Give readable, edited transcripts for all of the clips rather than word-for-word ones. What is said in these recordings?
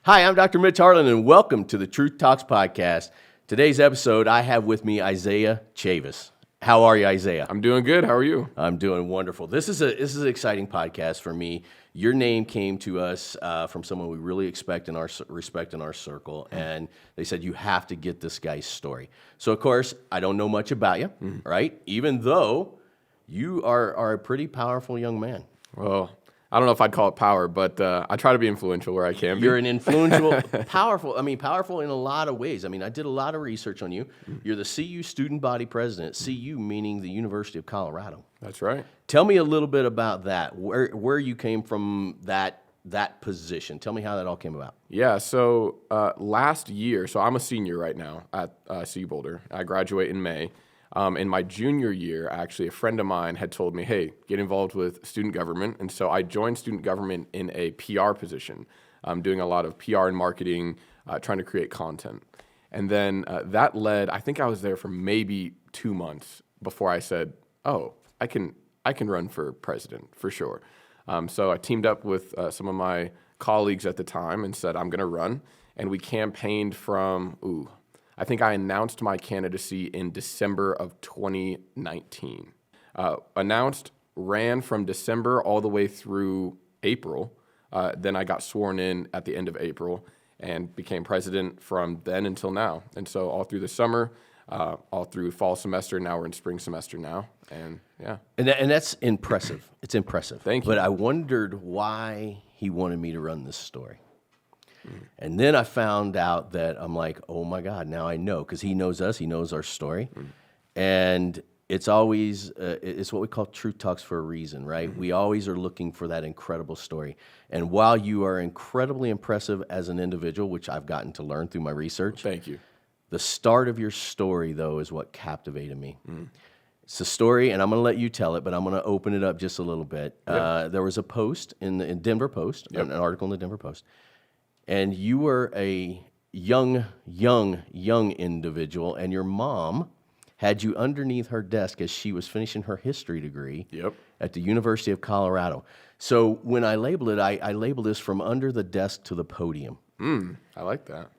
Hi, I'm Dr. Mitch Harlan, and welcome to the Truth Talks podcast. Today's episode, I have with me Isaiah Chavous. How are you, Isaiah? I'm doing good. How are you? I'm doing wonderful. This is an exciting podcast for me. Your name came to us from someone we really respect in our circle, and they said, you have to get this guy's story. So, of course, I don't know much about you, right? Even though you are a pretty powerful young man. Well, I don't know if I'd call it power, but I try to be influential where I can be. You're an influential, powerful in a lot of ways. I mean, I did a lot of research on you. You're the CU student body president, CU meaning the University of Colorado. That's right. Tell me a little bit about that, where you came from that position. Tell me how that all came about. Yeah, so last year, so I'm a senior right now at CU Boulder. I graduate in May. In my junior year, actually, a friend of mine had told me, hey, get involved with student government. And so I joined student government in a PR position, doing a lot of PR and marketing, trying to create content. And then that led, I think I was there for maybe 2 months before I said, oh, I can run for president for sure. So I teamed up with some of my colleagues at the time and said, I'm going to run. And we campaigned from, I think I announced my candidacy in December of 2019. Ran from December all the way through April. Then I got sworn in at the end of April and became president from then until now. And so all through the summer, all through fall semester, now we're in spring semester now. And yeah. And that's impressive. It's impressive. Thank you. But I wondered why he wanted me to run this story. And then I found out that I'm like, oh my God, now I know, because he knows us, he knows our story. And it's always, it's what we call Truth Talks for a reason, right? We always are looking for that incredible story. And while you are incredibly impressive as an individual, which I've gotten to learn through my research. Thank you. The start of your story, though, is what captivated me. It's a story, and I'm going to let you tell it, but I'm going to open it up just a little bit. Yep. There was a post in Denver Post, an article in the Denver Post. And you were a young individual, and your mom had you underneath her desk as she was finishing her history degree at the University of Colorado. So when I labeled it, I labeled this from under the desk to the podium. I like that.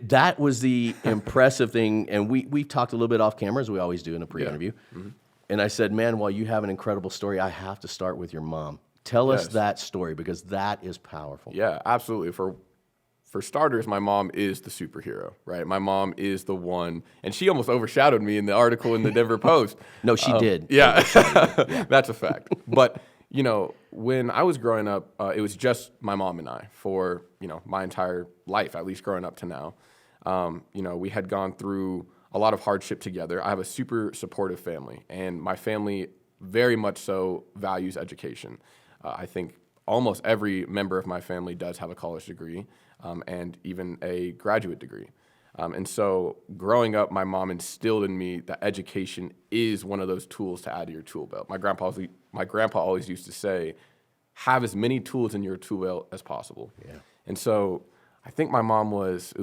That was the impressive thing, and we talked a little bit off camera, as we always do in a pre-interview. And I said, man, while you have an incredible story, I have to start with your mom. Tell us that story, because that is powerful. Yeah, absolutely. For starters, my mom is the superhero, right? My mom is the one, and she almost overshadowed me in the article in the Denver Post. No, she did. Yeah, that's a fact. But, when I was growing up, it was just my mom and I for, my entire life, at least growing up to now. We had gone through a lot of hardship together. I have a super supportive family, and my family very much so values education. I think almost every member of my family does have a college degree. And even a graduate degree. And so growing up, my mom instilled in me that education is one of those tools to add to your tool belt. My grandpa always used to say, have as many tools in your tool belt as possible. Yeah. And so I think my mom was,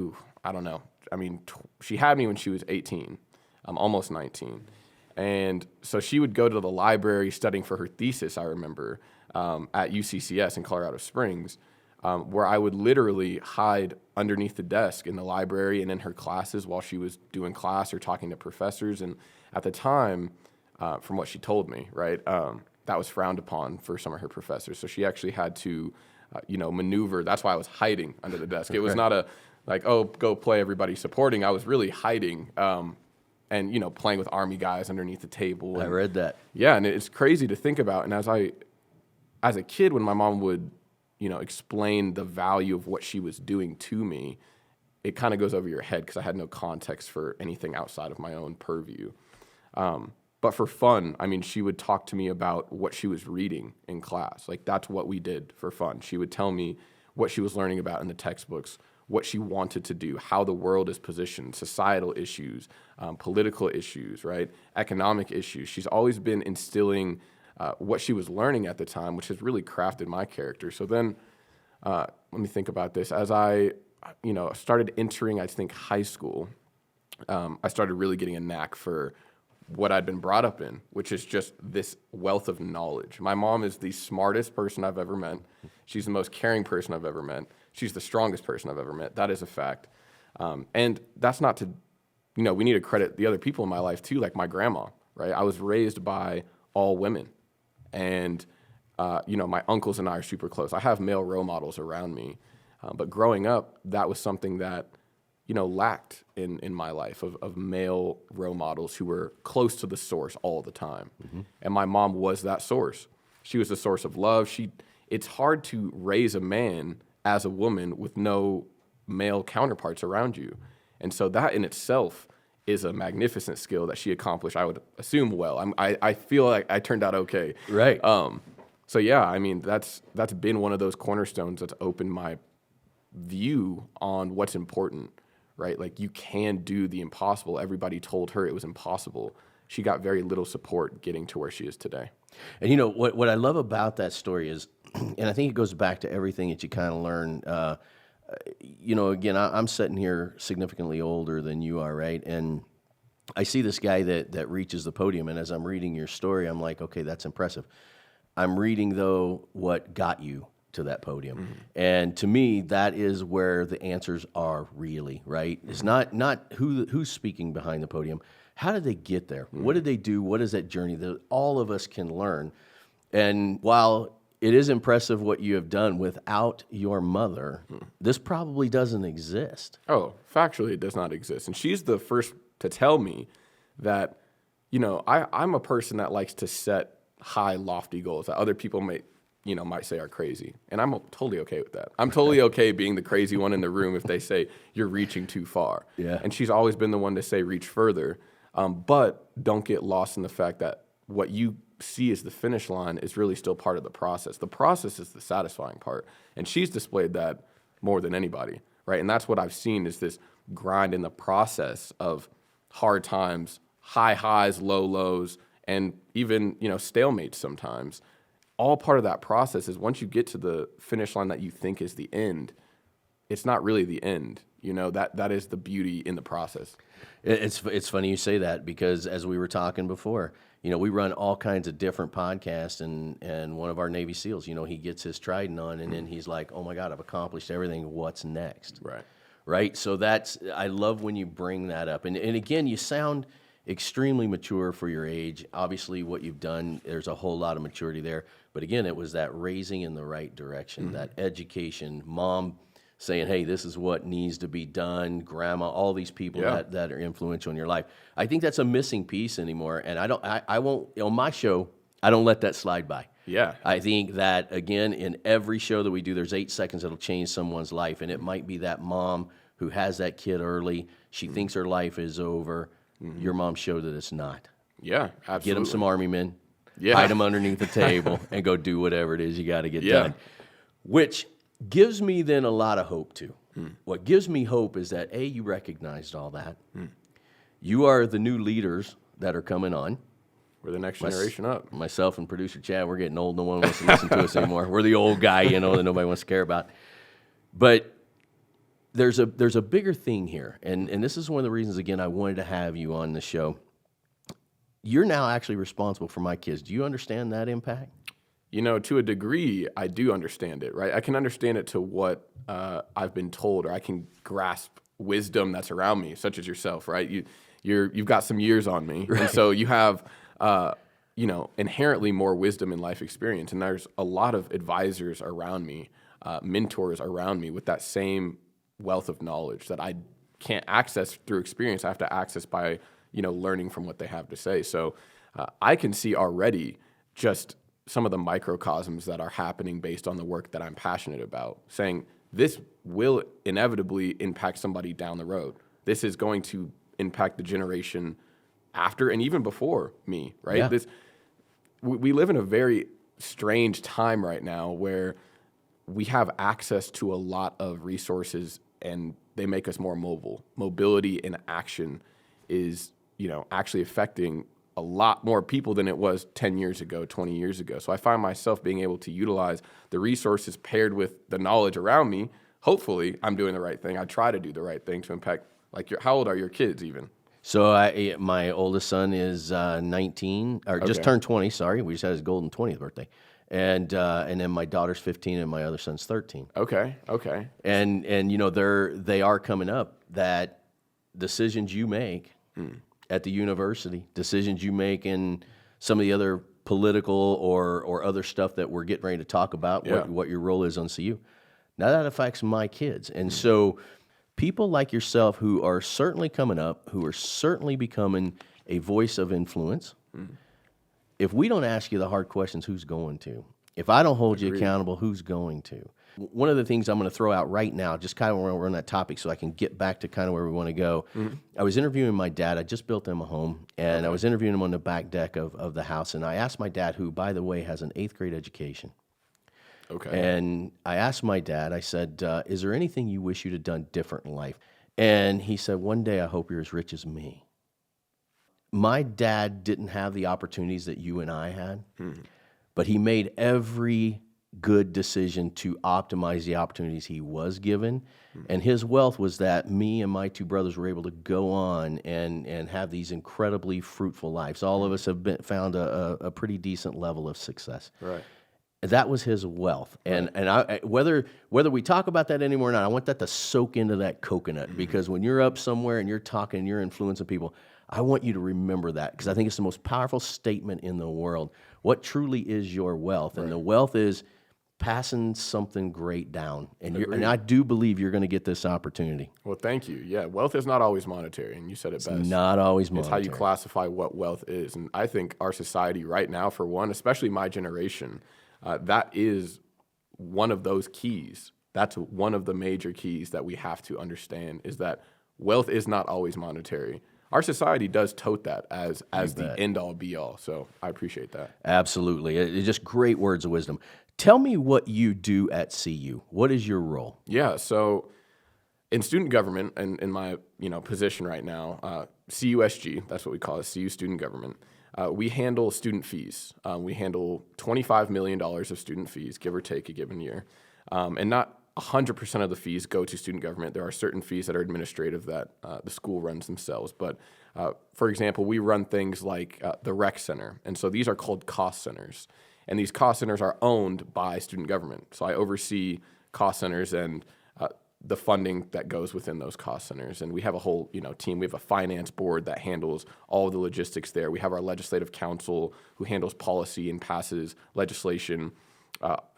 I don't know. I mean, she had me when she was 18, almost 19. And so she would go to the library studying for her thesis, I remember, at UCCS in Colorado Springs. Where I would literally hide underneath the desk in the library and in her classes while she was doing class or talking to professors. And at the time, from what she told me, right, that was frowned upon for some of her professors. So she actually had to, maneuver. That's why I was hiding under the desk. It was not go play, everybody supporting. I was really hiding and, playing with Army guys underneath the table. I read that. Yeah, and it's crazy to think about. And as a kid, when my mom would explain the value of what she was doing to me, it kind of goes over your head because I had no context for anything outside of my own purview. But for fun, she would talk to me about what she was reading in class. Like, that's what we did for fun. She would tell me what she was learning about in the textbooks, what she wanted to do, how the world is positioned, societal issues, political issues, right? Economic issues. She's always been instilling what she was learning at the time, which has really crafted my character. So then, let me think about this. As I, started entering, I think, high school, I started really getting a knack for what I'd been brought up in, which is just this wealth of knowledge. My mom is the smartest person I've ever met. She's the most caring person I've ever met. She's the strongest person I've ever met. That is a fact. And that's not to, we need to credit the other people in my life too, like my grandma, right? I was raised by all women. And, my uncles and I are super close. I have male role models around me. But growing up, that was something that, lacked in my life of male role models who were close to the source all the time. Mm-hmm. And my mom was that source. She was the source of love. It's hard to raise a man as a woman with no male counterparts around you. And so that in itself is a magnificent skill that she accomplished, I would assume well. I feel like I turned out okay. Right. So yeah, I mean, that's been one of those cornerstones that's opened my view on what's important, right? Like, you can do the impossible. Everybody told her it was impossible. She got very little support getting to where she is today. And what I love about that story is, and I think it goes back to everything that you kind of learn. Again, I'm sitting here significantly older than you are, right? And I see this guy that reaches the podium, and as I'm reading your story, I'm like, okay, that's impressive. I'm reading, though, what got you to that podium. Mm-hmm. And to me, that is where the answers are really, right? Mm-hmm. It's not who's speaking behind the podium. How did they get there? Mm-hmm. What did they do? What is that journey that all of us can learn? And while it is impressive what you have done without your mother, this probably doesn't exist. Oh, factually, it does not exist. And she's the first to tell me that, I'm a person that likes to set high, lofty goals that other people might say are crazy. And I'm totally okay with that. I'm totally okay being the crazy one in the room if they say you're reaching too far. Yeah. And she's always been the one to say reach further. But don't get lost in the fact that what you see as the finish line is really still part of the process. The process is the satisfying part. And she's displayed that more than anybody, right? And that's what I've seen is this grind in the process of hard times, high highs, low lows, and even, stalemates sometimes. All part of that process is once you get to the finish line that you think is the end, it's not really the end. That is the beauty in the process. It's funny you say that because as we were talking before, we run all kinds of different podcasts, and one of our Navy SEALs, he gets his trident on, and then he's like, oh my God, I've accomplished everything. What's next? Right. So I love when you bring that up. And again, you sound extremely mature for your age. Obviously, what you've done, there's a whole lot of maturity there. But again, it was that raising in the right direction, that education, mom saying, hey, this is what needs to be done, grandma, all these people that are influential in your life. I think that's a missing piece anymore. And I won't, on my show, I don't let that slide by. Yeah. I think that, again, in every show that we do, there's 8 seconds that'll change someone's life. And it might be that mom who has that kid early. She thinks her life is over. Mm-hmm. Your mom showed that it's not. Yeah, absolutely. Get them some Army men, hide them underneath the table, and go do whatever it is you got to get done. Which gives me then a lot of hope too. What gives me hope is that, A, you recognized all that. You are the new leaders that are coming on. We're the next generation up. Myself and producer Chad, we're getting old. No one wants to listen to us anymore. We're the old guy, that nobody wants to care about. But there's a bigger thing here, and this is one of the reasons, again, I wanted to have you on the show. You're now actually responsible for my kids. Do you understand that impact? To a degree, I do understand it, right? I can understand it to what I've been told, or I can grasp wisdom that's around me, such as yourself, right? You've got some years on me, right. And so you have, inherently more wisdom and life experience. And there's a lot of advisors around me, mentors around me with that same wealth of knowledge that I can't access through experience. I have to access by, learning from what they have to say. So I can see already just some of the microcosms that are happening based on the work that I'm passionate about, saying this will inevitably impact somebody down the road. This is going to impact the generation after and even before me, right? Yeah. We live in a very strange time right now where we have access to a lot of resources and they make us more mobile. Mobility in action is, actually affecting a lot more people than it was 10 years ago, 20 years ago. So I find myself being able to utilize the resources paired with the knowledge around me. Hopefully, I'm doing the right thing. I try to do the right thing to impact, how old are your kids even? So my oldest son is 19, or just turned 20, sorry. We just had his golden 20th birthday. and then my daughter's 15 and my other son's 13. Okay. And they are coming up that decisions you make at the university, decisions you make in some of the other political or other stuff that we're getting ready to talk about, what your role is on CU. Now that affects my kids. And so people like yourself who are certainly coming up, who are certainly becoming a voice of influence, if we don't ask you the hard questions, who's going to? If I don't hold you accountable, who's going to? One of the things I'm going to throw out right now, just kind of when we're on that topic so I can get back to kind of where we want to go. I was interviewing my dad. I just built him a home, and I was interviewing him on the back deck of the house. And I asked my dad, who, by the way, has an 8th grade education. Okay. And I asked my dad, I said, is there anything you wish you'd have done different in life? And he said, one day I hope you're as rich as me. My dad didn't have the opportunities that you and I had, but he made every good decision to optimize the opportunities he was given. And his wealth was that me and my 2 brothers were able to go on and have these incredibly fruitful lives. All of us have found a pretty decent level of success. Right. That was his wealth. And whether we talk about that anymore or not, I want that to soak into that coconut, because when you're up somewhere and you're talking and you're influencing people, I want you to remember that, because I think it's the most powerful statement in the world. What truly is your wealth? And the wealth is passing something great down. And I do believe you're going to get this opportunity. Well, thank you. Yeah, wealth is not always monetary, and you said it best. Not always monetary. It's how you classify what wealth is. And I think our society right now, for one, especially my generation, that is one of those keys. That's one of the major keys that we have to understand, is that wealth is not always monetary. Our society does tote that as the end-all, be-all. So I appreciate that. Absolutely. It's just great words of wisdom. Tell me what you do at CU. What is your role? Yeah, so in student government, and in my position right now, CUSG, that's what we call it, CU Student Government, we handle student fees. We handle $25 million of student fees, give or take a given year. And not 100% of the fees go to student government. There are certain fees that are administrative that the school runs themselves. But for example, we run things like the rec center. And so these are called cost centers. And these cost centers are owned by student government. So I oversee cost centers and the funding that goes within those cost centers. And we have a whole team. We have a finance board that handles all of the logistics there. We have our legislative council who handles policy and passes legislation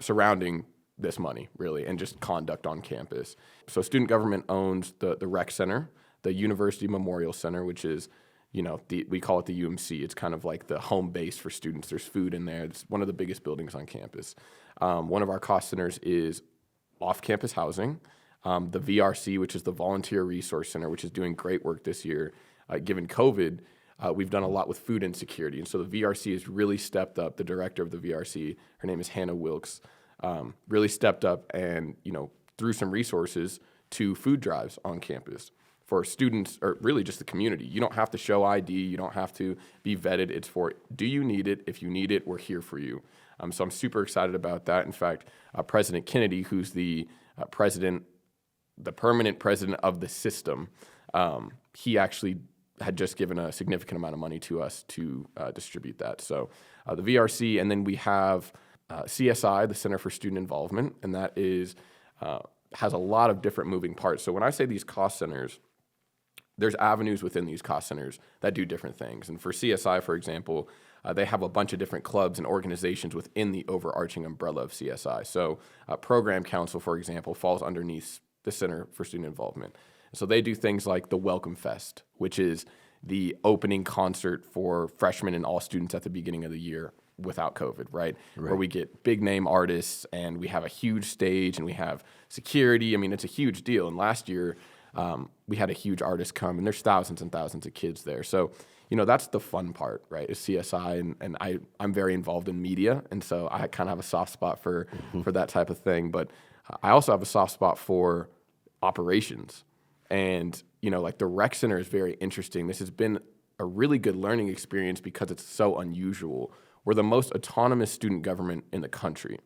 surrounding this money, really, and just conduct on campus. So student government owns the rec center, the University Memorial Center, which is, we call it the UMC. It's kind of like the home base for students. There's food in there. It's one of the biggest buildings on campus. One of our cost centers is off-campus housing. The VRC, which is the Volunteer Resource Center, which is doing great work this year. Given COVID, we've done a lot with food insecurity. And so the VRC has really stepped up. The director of the VRC, her name is Hannah Wilkes, really stepped up and, threw some resources to food drives on campus for students, or really just the community. You don't have to show ID. You don't have to be vetted. It's for, do you need it? If you need it, we're here for you. So I'm super excited about that. In fact, President Kennedy, who's the permanent president of the system, he actually had just given a significant amount of money to us to distribute that. So the VRC, and then we have CSI, the Center for Student Involvement, and that is has a lot of different moving parts. So when I say these cost centers, there's avenues within these cost centers that do different things. And for CSI, for example, they have a bunch of different clubs and organizations within the overarching umbrella of CSI. So Program Council, for example, falls underneath the Center for Student Involvement. So they do things like the Welcome Fest, which is the opening concert for freshmen and all students at the beginning of the year without COVID, right? Where we get big name artists and we have a huge stage and we have security. I mean, it's a huge deal. And last year, we had a huge artist come, and there's thousands and thousands of kids there. So, that's the fun part, right, is CSI, and I'm very involved in media, and so I kind of have a soft spot for that type of thing. But I also have a soft spot for operations. And, like the rec center is very interesting. This has been a really good learning experience because it's so unusual. We're the most autonomous student government in the country.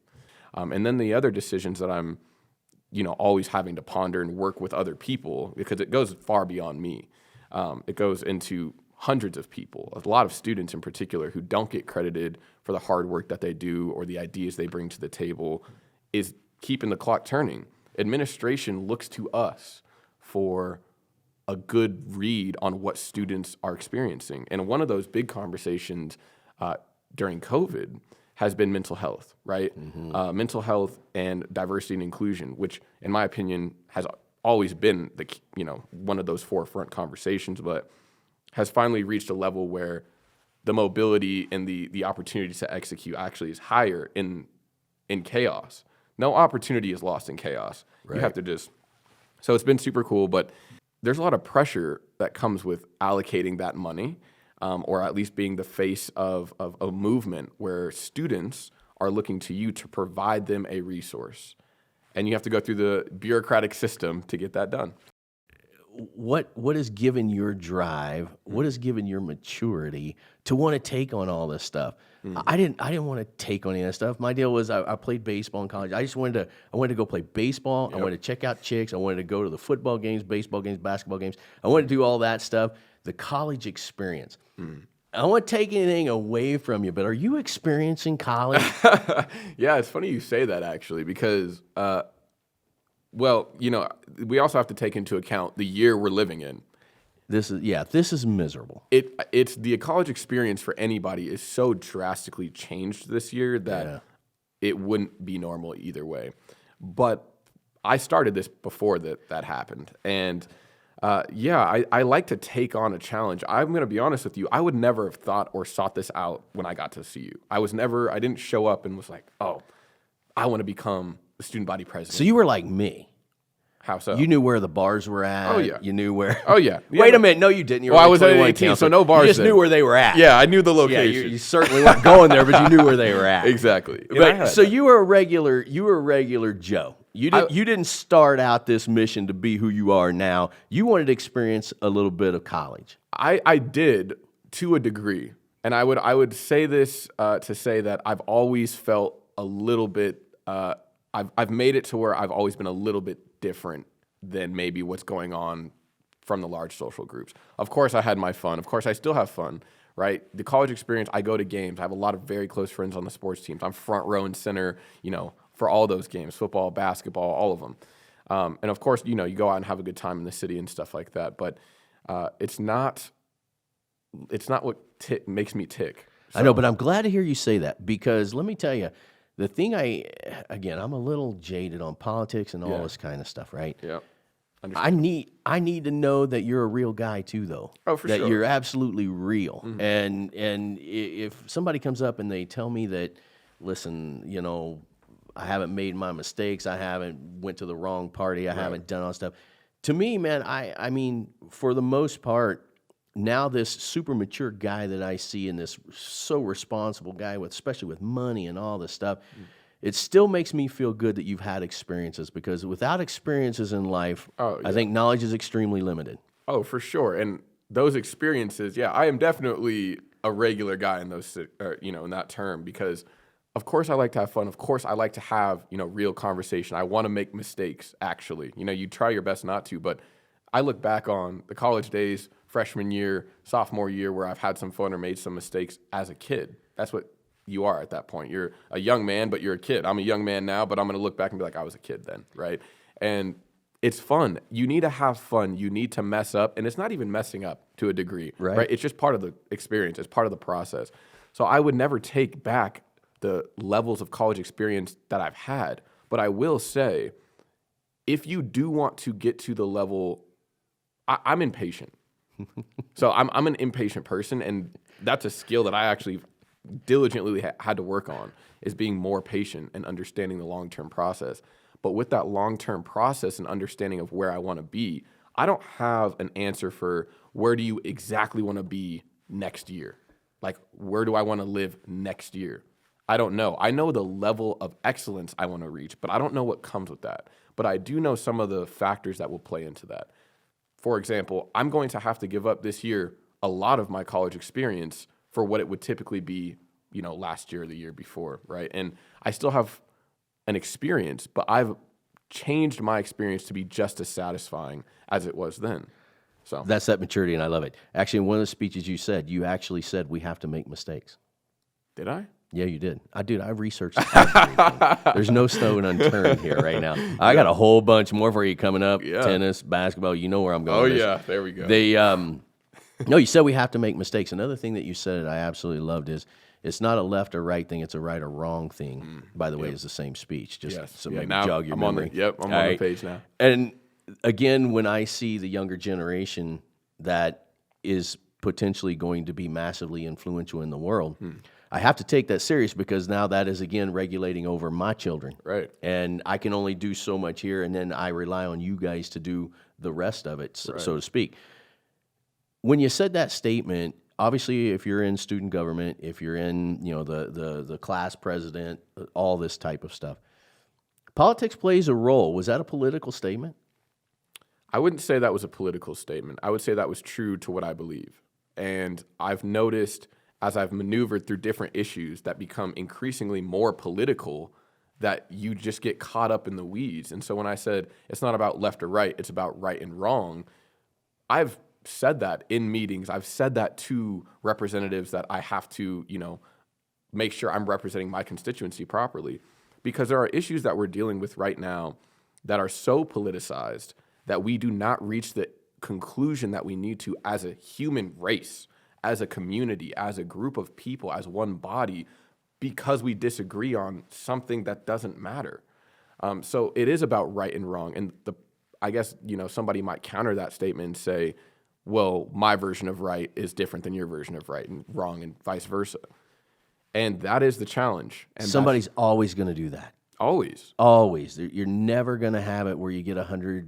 And then the other decisions that I'm always having to ponder and work with other people, because it goes far beyond me. It goes into hundreds of people, a lot of students in particular, who don't get credited for the hard work that they do or the ideas they bring to the table, is keeping the clock turning. Administration looks to us for a good read on what students are experiencing. And one of those big conversations during COVID has been mental health, right? Mental health and diversity and inclusion, which in my opinion has always been one of those forefront conversations, but has finally reached a level where the mobility and the opportunity to execute actually is higher in chaos. No opportunity is lost in chaos. Right. You have to so it's been super cool, but there's a lot of pressure that comes with allocating that money, or at least being the face of a movement where students are looking to you to provide them a resource. And you have to go through the bureaucratic system to get that done. What has given your drive? What has given your maturity to want to take on all this stuff? I didn't want to take on any of that stuff. My deal was I played baseball in college. I wanted to go play baseball. Yep. I wanted to check out chicks. I wanted to go to the football games, baseball games, basketball games. I wanted to do all that stuff. The college experience. I don't want to take anything away from you, but are you experiencing college? Yeah, it's funny you say that actually, because well, we also have to take into account the year we're living in. This is miserable. It's the college experience for anybody is so drastically changed this year that it wouldn't be normal either way. But I started this before that happened, and I like to take on a challenge. I'm going to be honest with you. I would never have thought or sought this out when I got to CU. I didn't show up and was like, oh, I want to become the student body president. So you were like me. How so? You knew where the bars were at. Oh, yeah. You knew where. Oh, yeah. Wait a minute. No, you didn't. You were I was at 21 18, council. so no bars You just then. knew where they were at. Yeah, I knew the Yeah, location. you certainly weren't going there, but you knew where they were at. Exactly. So you were a regular Joe. You didn't start out this mission to be who you are now. You wanted to experience a little bit of college. I did to a degree, and I would say this to say that I've always felt a little bit. I've made it to where I've always been a little bit different than maybe what's going on from the large social groups. Of course, I had my fun. Of course, I still have fun, right? The college experience, I go to games. I have a lot of very close friends on the sports teams. I'm front row and center, for all those games, football, basketball, all of them. And of course, you go out and have a good time in the city and stuff like that. But it's not what makes me tick. So, I know, but I'm glad to hear you say that, because let me tell you, the thing I'm a little jaded on politics and all this kind of stuff, right? Yeah. I need to know that you're a real guy too, though. Oh, for sure. That you're absolutely real. Mm-hmm. And if somebody comes up and they tell me that, listen, I haven't made my mistakes, I haven't went to the wrong party, I haven't done all that stuff. To me, man, I mean, for the most part, now this super mature guy that I see and this so responsible guy especially with money and all this stuff, it still makes me feel good that you've had experiences, because without experiences in life, I think knowledge is extremely limited. Oh, for sure. And those experiences, I am definitely a regular guy in those, in that term, because of course I like to have fun. Of course I like to have, real conversation. I want to make mistakes, actually. You try your best not to, but I look back on the college days, freshman year, sophomore year, where I've had some fun or made some mistakes as a kid. That's what you are at that point. You're a young man, but you're a kid. I'm a young man now, but I'm going to look back and be like, I was a kid then, right? And it's fun. You need to have fun. You need to mess up. And it's not even messing up to a degree, right? It's just part of the experience. It's part of the process. So I would never take back the levels of college experience that I've had. But I will say, if you do want to get to the level, I'm impatient. So I'm an impatient person, and that's a skill that I actually diligently had to work on, is being more patient and understanding the long-term process. But with that long-term process and understanding of where I want to be, I don't have an answer for where do you exactly want to be next year. Like, where do I want to live next year? I don't know. I know the level of excellence I want to reach, but I don't know what comes with that. But I do know some of the factors that will play into that. For example, I'm going to have to give up this year a lot of my college experience for what it would typically be, last year or the year before, right? And I still have an experience, but I've changed my experience to be just as satisfying as it was then. So That's that maturity, and I love it. Actually, in one of the speeches you actually said we have to make mistakes. did I? Yeah, you did. I researched everything. There's no stone unturned here right now. I got a whole bunch more for you coming up. Yeah. Tennis, basketball, you know where I'm going Oh with this. yeah, there we go. They no, you said we have to make mistakes. Another thing that you said that I absolutely loved is it's not a left or right thing, it's a right or wrong thing. By the way, it's the same speech. Just so maybe now jog your I'm memory. I'm on the page now. And again, when I see the younger generation that is potentially going to be massively influential in the world, I have to take that serious because now that is, again, regulating over my children. Right. And I can only do so much here, and then I rely on you guys to do the rest of it, so to speak. When you said that statement, obviously, if you're in student government, if you're in, the class president, all this type of stuff, politics plays a role. Was that a political statement? I wouldn't say that was a political statement. I would say that was true to what I believe. And I've noticed as I've maneuvered through different issues that become increasingly more political, that you just get caught up in the weeds. And so when I said it's not about left or right, it's about right and wrong, I've said that in meetings. I've said that to representatives that I have to, make sure I'm representing my constituency properly. Because there are issues that we're dealing with right now that are so politicized that we do not reach the conclusion that we need to as a human race, as a community, as a group of people, as one body, because we disagree on something that doesn't matter. So it is about right and wrong. And I guess, somebody might counter that statement and say, well, my version of right is different than your version of right and wrong and vice versa. And that is the challenge. And Somebody's always going to do that. Always. Always. You're never going to have it where you get 100%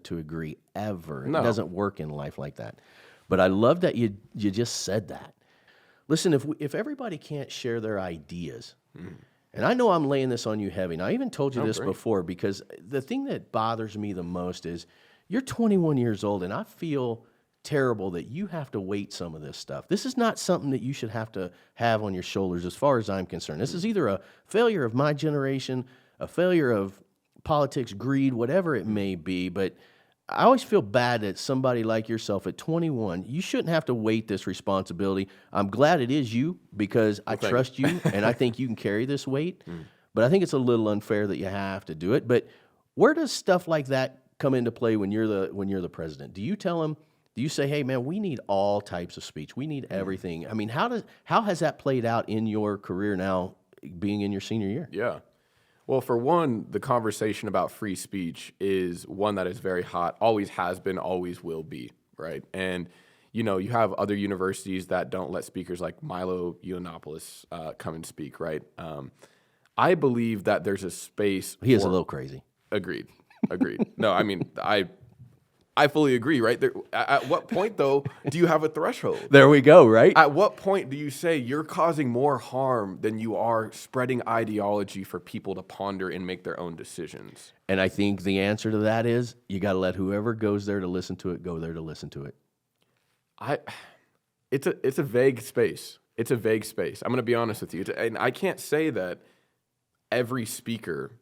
to agree ever. No. It doesn't work in life like that. But I love that you just said that. Listen, if everybody can't share their ideas, and I know I'm laying this on you heavy, and I even told you this before, because the thing that bothers me the most is you're 21 years old, and I feel terrible that you have to wait some of this stuff. This is not something that you should have to have on your shoulders as far as I'm concerned. This is either a failure of my generation, a failure of politics, greed, whatever it may be, but I always feel bad that somebody like yourself at 21, you shouldn't have to weight this responsibility. I'm glad it is you because I trust you and I think you can carry this weight. But I think it's a little unfair that you have to do it. But where does stuff like that come into play when you're the president? Do you tell them? Do you say, "Hey, man, we need all types of speech. We need everything"? I mean, how has that played out in your career now, being in your senior year? Yeah. Well, for one, the conversation about free speech is one that is very hot, always has been, always will be, right? And, you have other universities that don't let speakers like Milo Yiannopoulos come and speak, right? I believe that there's a space. He is a little crazy. Agreed. No, I mean, I fully agree, right? At what point, though, do you have a threshold? There we go, right? At what point do you say you're causing more harm than you are spreading ideology for people to ponder and make their own decisions? And I think the answer to that is you got to let whoever goes there to listen to it go there to listen to it. It's a vague space. It's a vague space. I'm going to be honest with you. And I can't say that every speaker,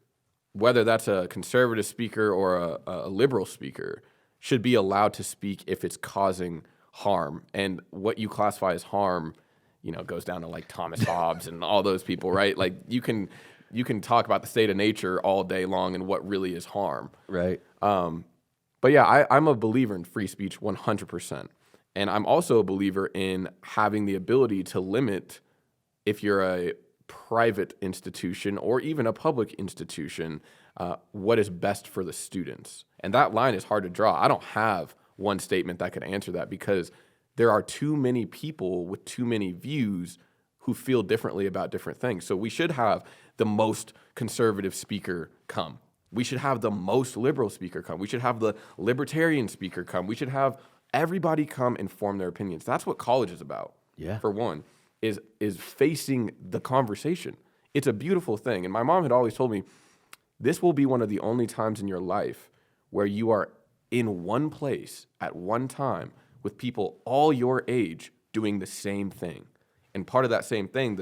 whether that's a conservative speaker or a liberal speaker, should be allowed to speak if it's causing harm. And what you classify as harm, goes down to like Thomas Hobbes and all those people, right? Like you can talk about the state of nature all day long and what really is harm. Right. But yeah, I'm a believer in free speech 100%. And I'm also a believer in having the ability to limit, if you're a private institution or even a public institution, what is best for the students. And that line is hard to draw. I don't have one statement that could answer that because there are too many people with too many views who feel differently about different things. So we should have the most conservative speaker come. We should have the most liberal speaker come. We should have the libertarian speaker come. We should have everybody come and form their opinions. That's what college is about. Yeah. For one, is facing the conversation. It's a beautiful thing. And my mom had always told me, this will be one of the only times in your life where you are in one place at one time with people all your age doing the same thing. And part of that same thing,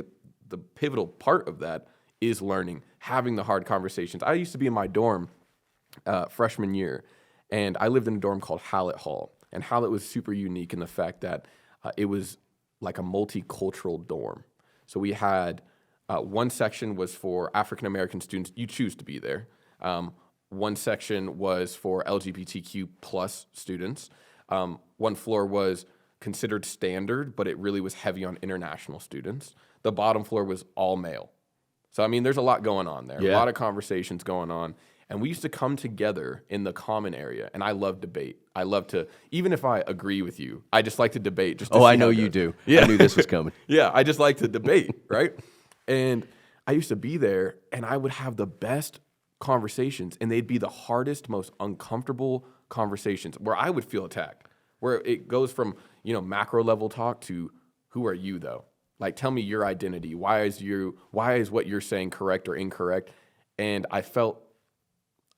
the pivotal part of that is learning, having the hard conversations. I used to be in my dorm freshman year, and I lived in a dorm called Hallett Hall. and how it was super unique in the fact that it was like a multicultural dorm. So we had one section was for African American students. You choose to be there. One section was for LGBTQ plus students. One floor was considered standard, but it really was heavy on international students. The bottom floor was all male. So, I mean, there's a lot going on there, a lot of conversations going on. And we used to come together in the common area. And I love debate. I love to, even if I agree with you, I just like to debate. Just to see I know how it you goes. do. Yeah. I knew this was coming. Yeah, I just like to debate, right? And I used to be there, and I would have the best conversations, and they'd be the hardest, most uncomfortable conversations where I would feel attacked, where it goes from, macro level talk to who are you, though? Like, tell me your identity. Why is what you're saying correct or incorrect? And I felt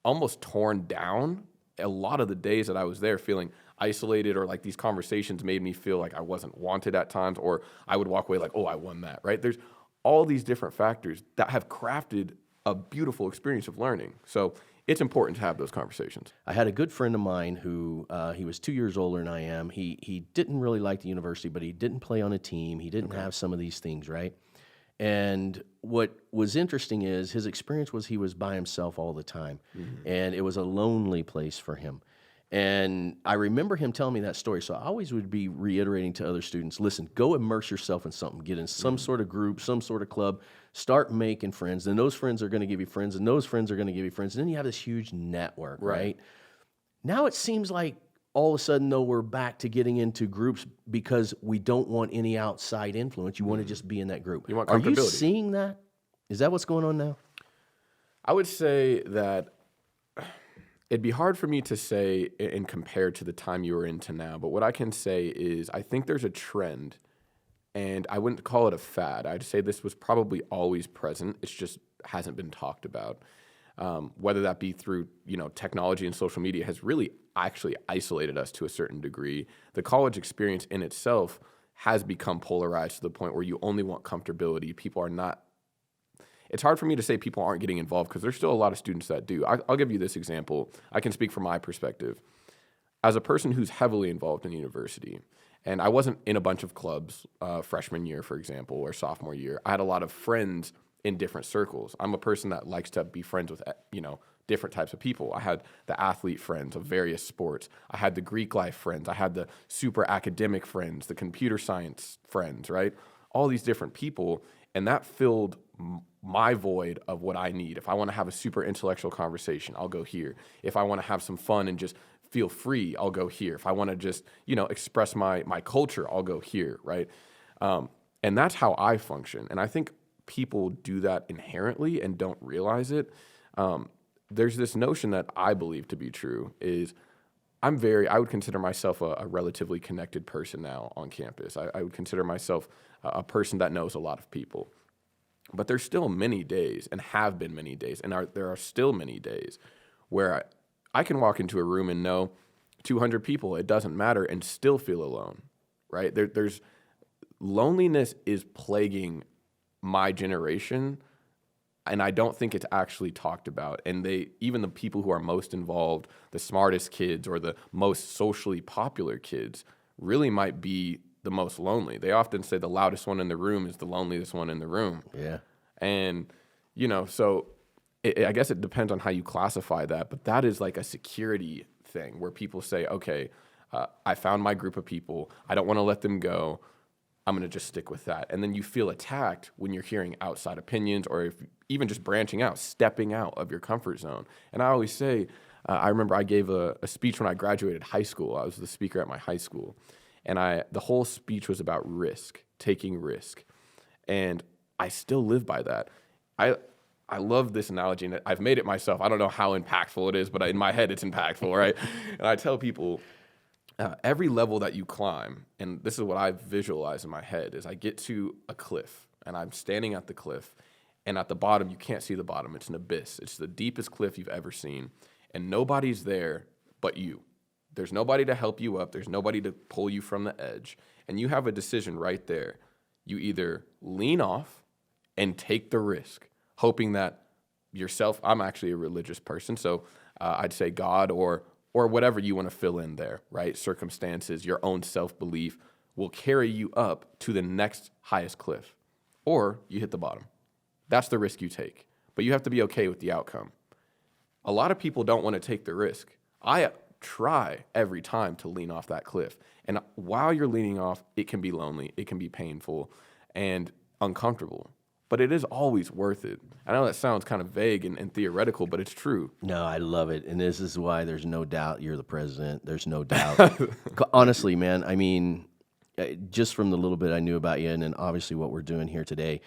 almost torn down a lot of the days that I was there, feeling isolated, or like these conversations made me feel like I wasn't wanted at times, or I would walk away like, oh, I won that, right? There's all these different factors that have crafted a beautiful experience of learning. So it's important to have those conversations. I had a good friend of mine who he was 2 years older than I am. He didn't really like the university, but he didn't play on a team. He didn't have some of these things, right? And what was interesting is his experience was he was by himself all the time, and it was a lonely place for him. And I remember him telling me that story, so I always would be reiterating to other students, listen, go immerse yourself in something, get in some sort of group, some sort of club, start making friends, and those friends are going to give you friends, and those friends are going to give you friends, and then you have this huge network, right? Now it seems like all of a sudden, though, we're back to getting into groups because we don't want any outside influence. You want to just be in that group. You want Are you comfortability. seeing that? Is that what's going on now? I would say that it'd be hard for me to say and compare to the time you were into now, but what I can say is I think there's a trend, and I wouldn't call it a fad. I'd say this was probably always present. It just hasn't been talked about. Whether that be through, technology and social media has really actually isolated us to a certain degree. The college experience in itself has become polarized to the point where you only want comfortability. People are not. It's hard for me to say people aren't getting involved because there's still a lot of students that do. I'll give you this example. I can speak from my perspective. As a person who's heavily involved in university, and I wasn't in a bunch of clubs freshman year, for example, or sophomore year, I had a lot of friends in different circles. I'm a person that likes to be friends with, different types of people. I had the athlete friends of various sports. I had the Greek life friends. I had the super academic friends, the computer science friends, right? All these different people. And that filled my void of what I need. If I want to have a super intellectual conversation, I'll go here. If I want to have some fun and just feel free, I'll go here. If I want to just, express my culture, I'll go here, right? And that's how I function. And I think people do that inherently and don't realize it. There's this notion that I believe to be true is I would consider myself a relatively connected person now on campus. I would consider myself a person that knows a lot of people. But there's still many days, and have been many days, and there are still many days where I can walk into a room and know 200 people, it doesn't matter, and still feel alone, right? There's loneliness is plaguing my generation, and I don't think it's actually talked about. And even the people who are most involved, the smartest kids or the most socially popular kids, really might be the most lonely. They often say the loudest one in the room is the loneliest one in the room. Yeah. And, so I guess it depends on how you classify that, but that is like a security thing where people say, okay, I found my group of people. I don't want to let them go. I'm going to just stick with that. And then you feel attacked when you're hearing outside opinions, or if even just branching out, stepping out of your comfort zone. And I always say, I remember I gave a speech when I graduated high school. I was the speaker at my high school. And the whole speech was about risk, taking risk. And I still live by that. I love this analogy, and I've made it myself. I don't know how impactful it is, but in my head it's impactful, right? And I tell people, every level that you climb, and this is what I visualize in my head, is I get to a cliff, and I'm standing at the cliff, and at the bottom, you can't see the bottom. It's an abyss. It's the deepest cliff you've ever seen, and nobody's there but you. There's nobody to help you up. There's nobody to pull you from the edge, and you have a decision right there. You either lean off and take the risk, hoping that yourself, I'm actually a religious person, so I'd say God or or whatever you want to fill in there, right? Circumstances, your own self-belief will carry you up to the next highest cliff, or you hit the bottom. That's the risk you take, but you have to be okay with the outcome. A lot of people don't want to take the risk. I try every time to lean off that cliff. And while you're leaning off, it can be lonely, it can be painful and uncomfortable, but it is always worth it. I know that sounds kind of vague and theoretical, but it's true. No, I love it. And this is why there's no doubt you're the president. There's no doubt. Honestly, man, I mean, just from the little bit I knew about you and then obviously what we're doing here today,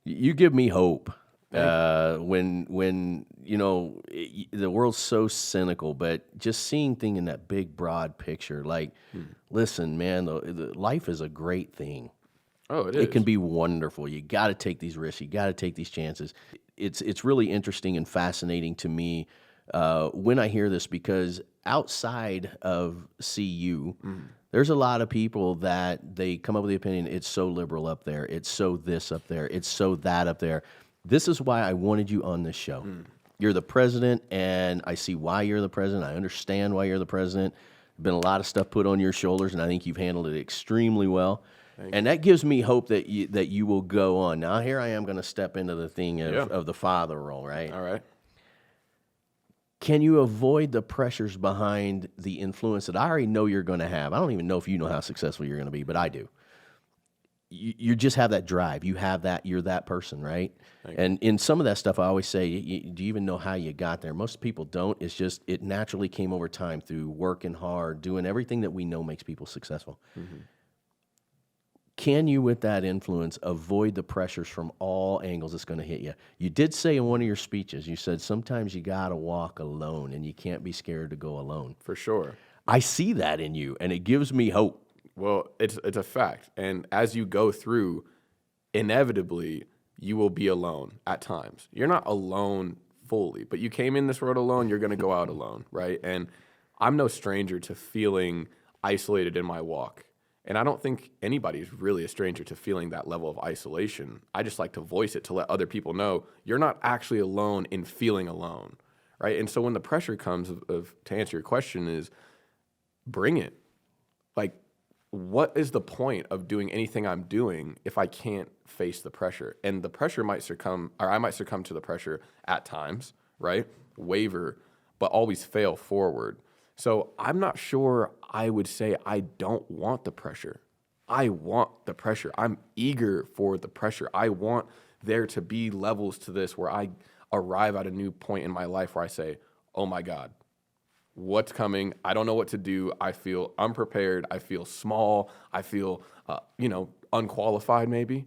you give me hope. When you know the world's so cynical, but just seeing thing in that big broad picture, like, listen, man, the life is a great thing. Oh, it is. It can be wonderful. You got to take these risks. You got to take these chances. It's really interesting and fascinating to me when I hear this, because outside of CU, there's a lot of people that they come up with the opinion, it's so liberal up there, it's so this up there, it's so that up there. This is why I wanted you on this show. You're the president, and I see why you're the president. I understand why you're the president. Been a lot of stuff put on your shoulders, and I think you've handled it extremely well. And that gives me hope that you will go on. Now, here I am going to step into the thing of the father role, right? All right. Can you avoid the pressures behind the influence that I already know you're going to have? I don't even know if you know how successful you're going to be, but I do. You just have that drive. You have that. You're that person, right? And in some of that stuff, I always say, do you even know how you got there? Most people don't. It's just it naturally came over time through working hard, doing everything that we know makes people successful. Can you, with that influence, avoid the pressures from all angles that's going to hit you? You did say in one of your speeches, you said sometimes you got to walk alone, and you can't be scared to go alone. For sure. I see that in you, and it gives me hope. Well, it's a fact. And as you go through, inevitably, you will be alone at times. You're not alone fully, but you came in this world alone, you're going to go out alone, right? And I'm no stranger to feeling isolated in my walk. And I don't think anybody's really a stranger to feeling that level of isolation. I just like to voice it to let other people know you're not actually alone in feeling alone, right? And so when the pressure comes to answer your question is, bring it. Like, what is the point of doing anything I'm doing if I can't face the pressure? And the pressure might succumb, or I might succumb to the pressure at times, right? Waver, but always fail forward. So I'm not sure I would say I don't want the pressure. I want the pressure. I'm eager for the pressure. I want there to be levels to this where I arrive at a new point in my life where I say, oh my God, what's coming? I don't know what to do. I feel unprepared. I feel small. I feel, unqualified maybe.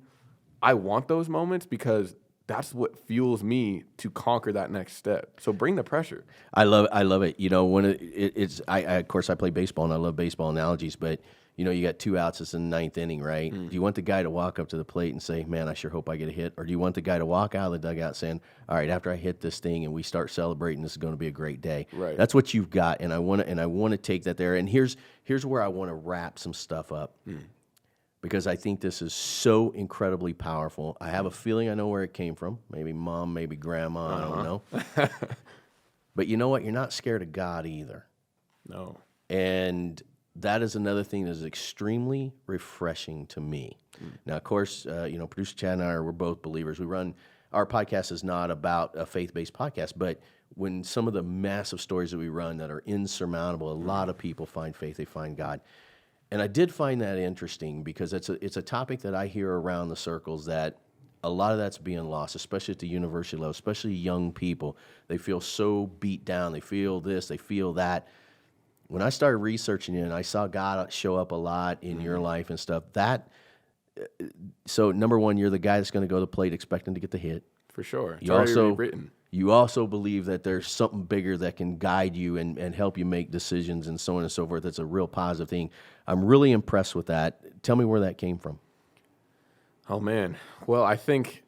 I want those moments because that's what fuels me to conquer that next step. So bring the pressure. I love it. You know, when it's of course I play baseball and I love baseball analogies, but you got 2 outs. It's in the 9th inning, right? Do you want the guy to walk up to the plate and say, "Man, I sure hope I get a hit," or do you want the guy to walk out of the dugout saying, "All right, after I hit this thing and we start celebrating, this is going to be a great day." Right. That's what you've got, and I want to take that there. And here's where I want to wrap some stuff up. Because I think this is so incredibly powerful. I have a feeling I know where it came from. Maybe mom, maybe grandma, I don't know. But you know what? You're not scared of God either. No. And that is another thing that is extremely refreshing to me. Now, of course, producer Chad and I we're both believers. Our podcast is not about a faith-based podcast, but when some of the massive stories that we run that are insurmountable, a lot of people find faith, they find God. And I did find that interesting because it's a topic that I hear around the circles that a lot of that's being lost, especially at the university level, especially young people. They feel so beat down. They feel this, they feel that. When I started researching it and I saw God show up a lot in your life and stuff, so number one, you're the guy that's going to go to the plate expecting to get the hit. For sure. It's You already also rewritten. You also believe that there's something bigger that can guide you and help you make decisions and so on and so forth. That's a real positive thing. I'm really impressed with that. Tell me where that came from. Oh, man. Well, I think,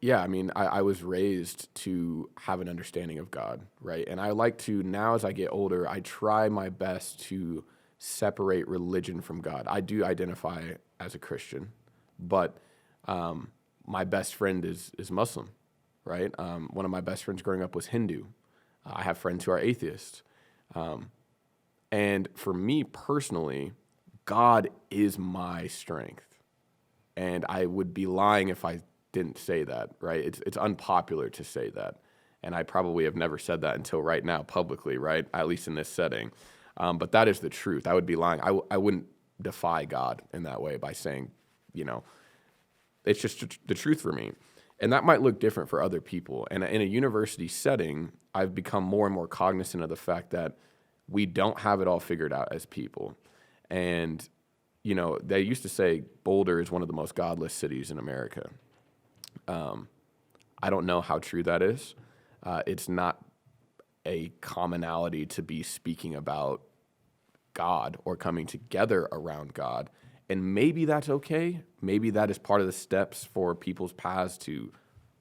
I was raised to have an understanding of God, right? And I like to, now as I get older, I try my best to separate religion from God. I do identify as a Christian, but my best friend is Muslim. Right? One of my best friends growing up was Hindu. I have friends who are atheists. And for me personally, God is my strength. And I would be lying if I didn't say that, right? It's unpopular to say that. And I probably have never said that until right now publicly, right? At least in this setting. But that is the truth. I would be lying. I wouldn't defy God in that way by saying, it's just the truth for me. And that might look different for other people. And in a university setting, I've become more and more cognizant of the fact that we don't have it all figured out as people. And, they used to say Boulder is one of the most godless cities in America. I don't know how true that is. It's not a commonality to be speaking about God or coming together around God. And maybe that's okay. Maybe that is part of the steps for people's paths to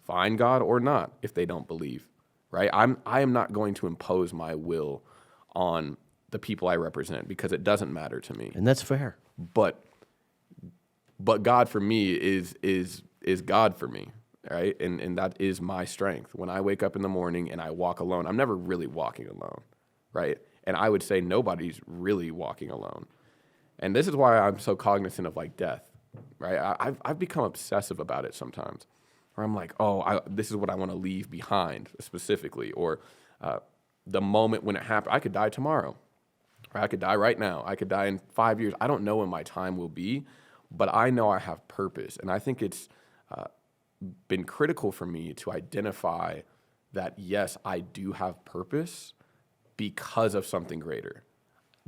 find God or not if they don't believe, right? I am not going to impose my will on the people I represent because it doesn't matter to me. And that's fair. But God for me is God for me, right? And that is my strength. When I wake up in the morning and I walk alone, I'm never really walking alone, right? And I would say nobody's really walking alone. And this is why I'm so cognizant of death, right? I've become obsessive about it sometimes, where I'm like, this is what I want to leave behind specifically, or the moment when it happened. I could die tomorrow, or I could die right now. I could die in 5 years. I don't know when my time will be, but I know I have purpose. And I think it's been critical for me to identify that, yes, I do have purpose because of something greater.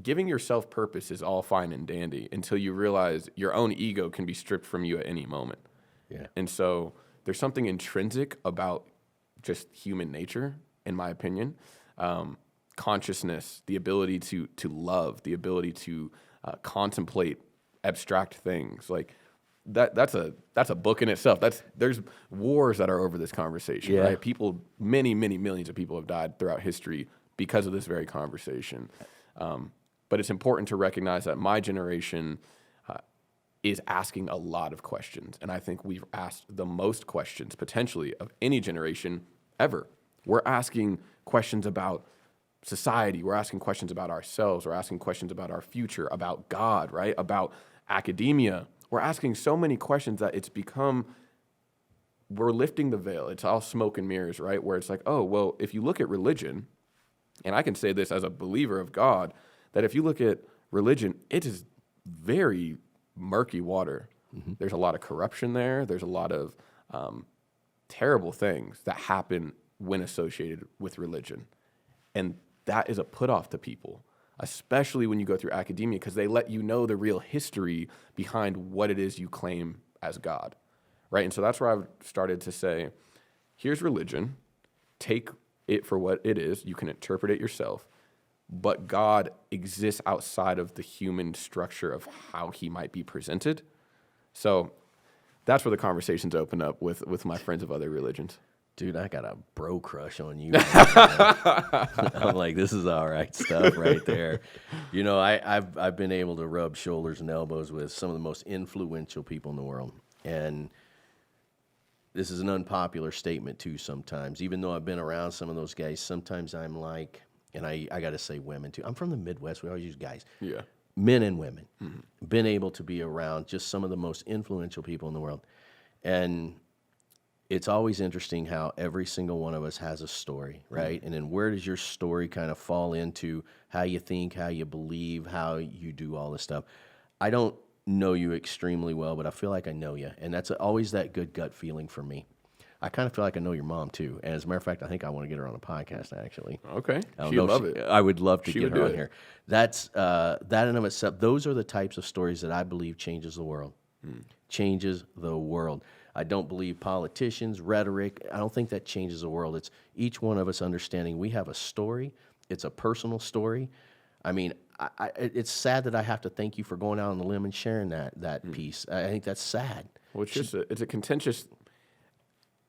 Giving yourself purpose is all fine and dandy until you realize your own ego can be stripped from you at any moment. Yeah. And so there's something intrinsic about just human nature, in my opinion. Consciousness, the ability to love, the ability to contemplate abstract things. That's a book in itself. There's wars that are over this conversation, right? People, many, many millions of people have died throughout history because of this very conversation. But it's important to recognize that my generation is asking a lot of questions. And I think we've asked the most questions, potentially, of any generation ever. We're asking questions about society. We're asking questions about ourselves. We're asking questions about our future, about God, right? About academia. We're asking so many questions that it's become, we're lifting the veil. It's all smoke and mirrors, right? Where it's like, oh, well, if you look at religion, and I can say this as a believer of God, that if you look at religion, it is very murky water. Mm-hmm. There's a lot of corruption there. There's a lot of terrible things that happen when associated with religion. And that is a put-off to people, especially when you go through academia, because they let you know the real history behind what it is you claim as God, right? And so that's where I've started to say, here's religion. Take it for what it is. You can interpret it yourself. But God exists outside of the human structure of how he might be presented. So that's where the conversations open up with my friends of other religions. Dude, I got a bro crush on you. I'm like, this is all right stuff right there. I've been able to rub shoulders and elbows with some of the most influential people in the world. And this is an unpopular statement too sometimes. Even though I've been around some of those guys, sometimes I'm like, and I got to say women too. I'm from the Midwest. We always use guys. Yeah. Men and women. Mm-hmm. Been able to be around just some of the most influential people in the world. And it's always interesting how every single one of us has a story, right? Mm-hmm. And then where does your story kind of fall into how you think, how you believe, how you do all this stuff? I don't know you extremely well, but I feel like I know you. And that's always that good gut feeling for me. I kind of feel like I know your mom, too. And as a matter of fact, I think I want to get her on a podcast, actually. Okay. She'd love it. I would love to get her on here. That's, that in and of itself, those are the types of stories that I believe changes the world. Changes the world. I don't believe politicians, rhetoric, I don't think that changes the world. It's each one of us understanding we have a story. It's a personal story. I mean, it's sad that I have to thank you for going out on the limb and sharing that piece. I think that's sad. Well, it's a contentious...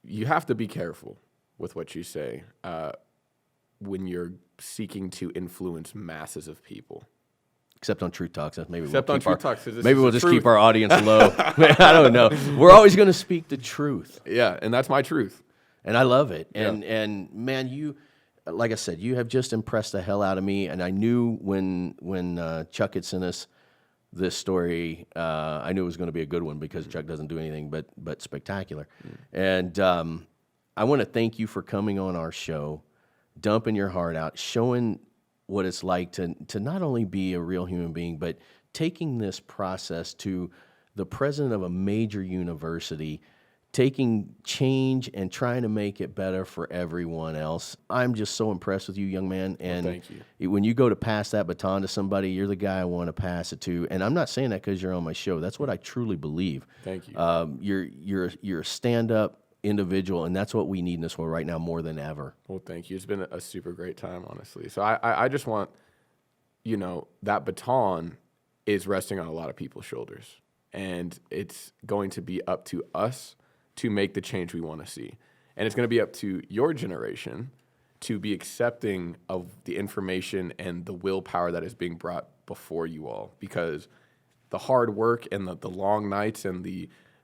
You have to be careful with what you say when you're seeking to influence masses of people. Except on Truth Talks. Maybe we'll just keep our audience low. I don't know. We're always going to speak the truth. Yeah, and that's my truth. And I love it. And man, like I said, you have just impressed the hell out of me. And I knew when Chuck had sent us this story, I knew it was going to be a good one because Chuck doesn't do anything but spectacular. And I want to thank you for coming on our show, dumping your heart out, showing what it's like to not only be a real human being, but taking this process to the president of a major university, taking change and trying to make it better for everyone else. I'm just so impressed with you, young man. And thank you. When you go to pass that baton to somebody, you're the guy I want to pass it to. And I'm not saying that because you're on my show. That's what I truly believe. Thank you. You're a stand-up individual, and that's what we need in this world right now more than ever. Well, thank you. It's been a super great time, honestly. So I just want, that baton is resting on a lot of people's shoulders. And it's going to be up to us to make the change we want to see. And it's going to be up to your generation to be accepting of the information and the willpower that is being brought before you all. Because the hard work and the long nights and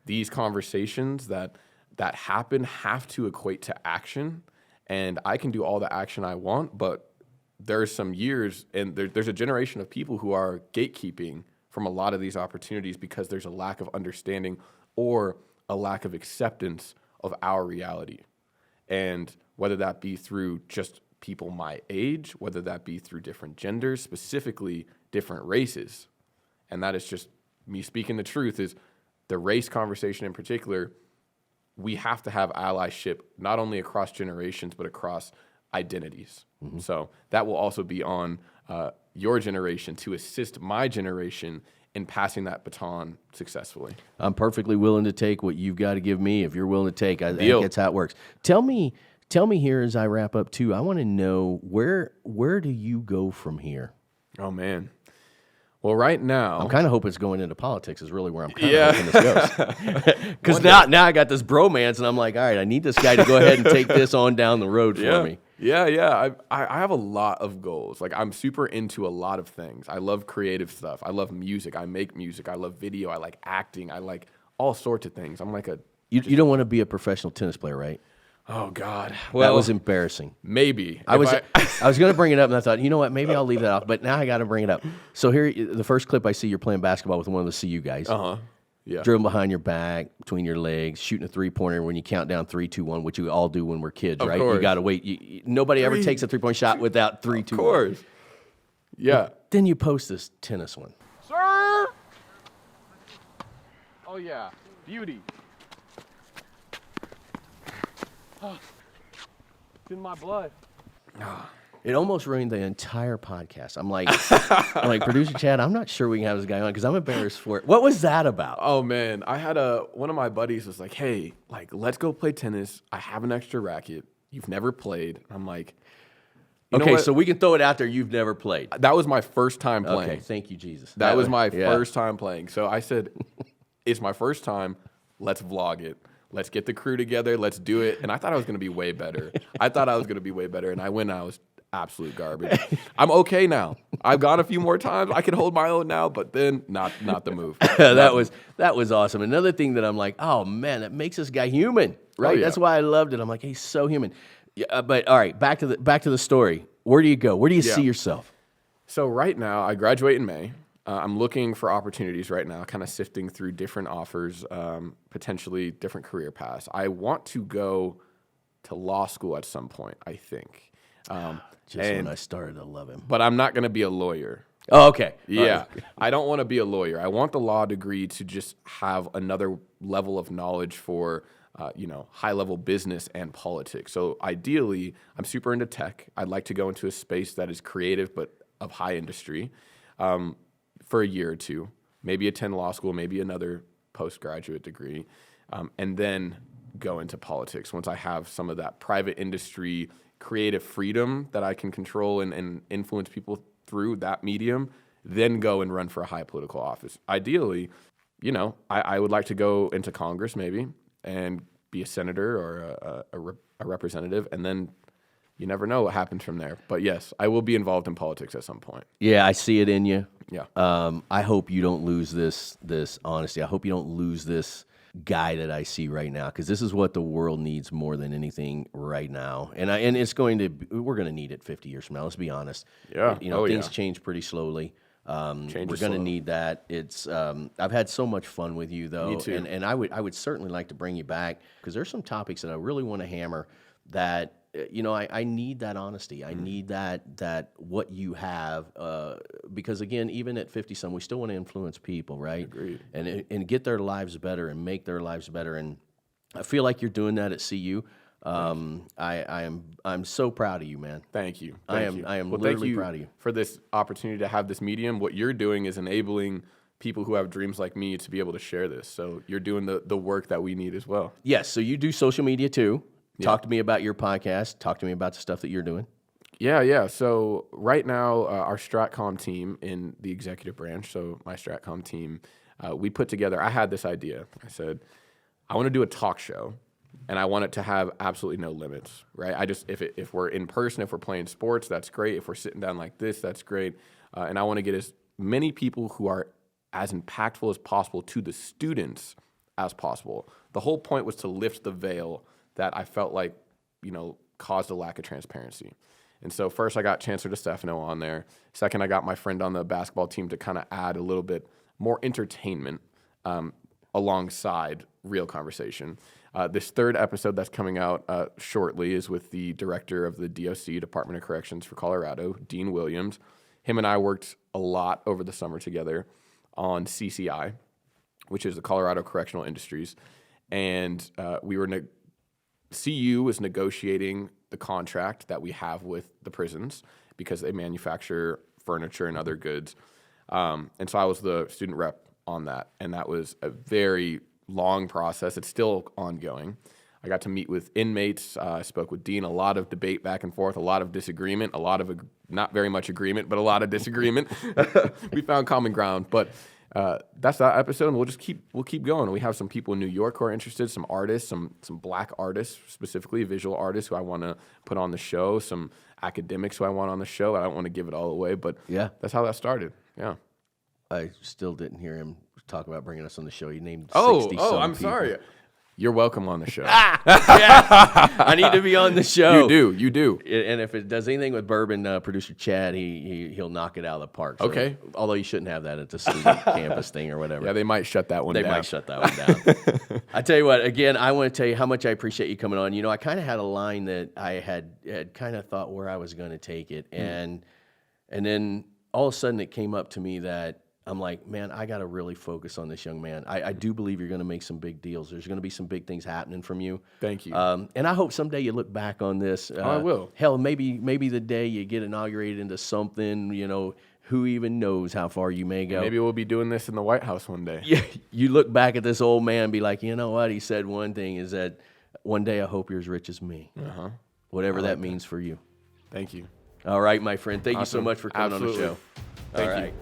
these conversations that happen have to equate to action. And I can do all the action I want, but there's some years and there's a generation of people who are gatekeeping from a lot of these opportunities because there's a lack of understanding or a lack of acceptance of our reality. And whether that be through just people my age, whether that be through different genders, specifically different races. And that is just me speaking the truth, is the race conversation in particular. We have to have allyship, not only across generations, but across identities. Mm-hmm. So that will also be on your generation to assist my generation in passing that baton successfly. I'm perfectly willing to take what you've got to give me. If you're willing to take, I think that's how it works. Tell me here as I wrap up too, I want to know where do you go from here? Oh man. Well, right now, I'm kind of hoping it's going into politics is really where I'm kind of hoping this goes. Because now I got this bromance, and I'm like, all right, I need this guy to go ahead and take this on down the road for me. Yeah. I have a lot of goals. Like, I'm super into a lot of things. I love creative stuff. I love music. I make music. I love video. I like acting. I like all sorts of things. I'm like You don't want to be a professional tennis player, right? Oh God, well, that was embarrassing. Maybe I was going to bring it up, and I thought, you know what? Maybe I'll leave that off. But now I got to bring it up. So here, the first clip I see, you're playing basketball with one of the CU guys. Yeah. Dribbling behind your back, between your legs, shooting a 3-pointer when you count down 3, 2, 1, which we all do when we're kids, right? Course. You got to wait. Nobody ever takes a 3-point shot without 3, 2, 1. Of course. Yeah. But then you post this tennis one. Sir. Oh yeah, beauty. It's in my blood. It almost ruined the entire podcast. I'm like, producer Chad, I'm not sure we can have this guy on because I'm embarrassed for it. What was that about? Oh man, I had one of my buddies was like, hey, let's go play tennis. I have an extra racket. You've never played. I'm like, okay, so we can throw it out there. You've never played. That was my first time playing. Okay, thank you, Jesus. That was my first time playing. So I said, it's my first time. Let's vlog it. Let's get the crew together. Let's do it. And I thought I was going to be way better. And I went and I was absolute garbage. I'm okay now. I've gone a few more times. I can hold my own now, but then not the move. That was awesome. Another thing that I'm like, oh man, that makes this guy human, right? Oh, yeah. That's why I loved it. I'm like, he's so human. Yeah, but all right, back to the story. Where do you go? Where do you see yourself? So right now, I graduate in May. I'm looking for opportunities right now, kind of sifting through different offers, potentially different career paths. I want to go to law school at some point, I think. When I started to love him. But I'm not going to be a lawyer. Oh, okay. Yeah. I don't want to be a lawyer. I want the law degree to just have another level of knowledge for, high-level business and politics. So ideally, I'm super into tech. I'd like to go into a space that is creative but of high industry. For a year or two, maybe attend law school, maybe another postgraduate degree, and then go into politics once I have some of that private industry creative freedom that I can control and influence people through that medium, then go and run for a high political office. Ideally, I would like to go into Congress maybe and be a senator or a representative, and then you never know what happens from there. But yes, I will be involved in politics at some point. Yeah, I see it in you. Yeah. I hope you don't lose this honesty. I hope you don't lose this guy that I see right now, because this is what the world needs more than anything right now. And we're going to need it 50 years from now. Let's be honest. Yeah. Things change pretty slowly. We're going to need that. I've had so much fun with you, though. Me too. And I would certainly like to bring you back, because there's some topics that I really want to hammer that, I need that honesty. I need that what you have, because again, even at 50-some, we still want to influence people, right? Agreed. And get their lives better and make their lives better. And I feel like you're doing that at CU. I'm so proud of you, man. Thank you. I am literally proud of you for this opportunity to have this medium. What you're doing is enabling people who have dreams like me to be able to share this. So you're doing the work that we need as well. Yes. So you do social media too. Talk to me about your podcast. Talk to me about the stuff that you're doing. Yeah. So right now, our Stratcom team in the executive branch, so my Stratcom team, we put together, I had this idea. I said, I want to do a talk show, and I want it to have absolutely no limits, right? If we're in person, if we're playing sports, that's great. If we're sitting down like this, that's great. And I want to get as many people who are as impactful as possible to the students as possible. The whole point was to lift the veil that I felt like, caused a lack of transparency. And so first I got Chancellor DeStefano on there. Second, I got my friend on the basketball team to kind of add a little bit more entertainment alongside real conversation. This third episode that's coming out shortly is with the director of the DOC, Department of Corrections for Colorado, Dean Williams. Him and I worked a lot over the summer together on CCI, which is the Colorado Correctional Industries. And CU was negotiating the contract that we have with the prisons because they manufacture furniture and other goods. And so I was the student rep on that. And that was a very long process. It's still ongoing. I got to meet with inmates. I spoke with Dean, a lot of debate back and forth, a lot of disagreement, a lot of not very much agreement, but a lot of disagreement. We found common ground. But that's that episode, and we'll keep going. We have some people in New York who are interested, some artists, some black artists, specifically visual artists who I want to put on the show, some academics who I want on the show. I don't want to give it all away, but yeah, that's how that started. Yeah. I still didn't hear him talk about bringing us on the show. He named 60 I'm people. Sorry. You're welcome on the show. Yeah, I need to be on the show. You do. And if it does anything with bourbon, producer Chad, he'll knock it out of the park. So, okay. Although you shouldn't have that at the student campus thing or whatever. Yeah, they might shut that one down. They might shut that one down. I tell you what, again, I want to tell you how much I appreciate you coming on. I kind of had a line that I had kind of thought where I was going to take it. And then all of a sudden it came up to me that I'm like, man, I got to really focus on this young man. I do believe you're going to make some big deals. There's going to be some big things happening from you. Thank you. And I hope someday you look back on this. I will. Hell, maybe the day you get inaugurated into something, who even knows how far you may go. Maybe we'll be doing this in the White House one day. Yeah, you look back at this old man and be like, you know what? He said one thing is that one day I hope you're as rich as me. Uh-huh. Whatever that means for you. Thank you. All right, my friend. Thank you so much for coming on the show. Thank you. All right.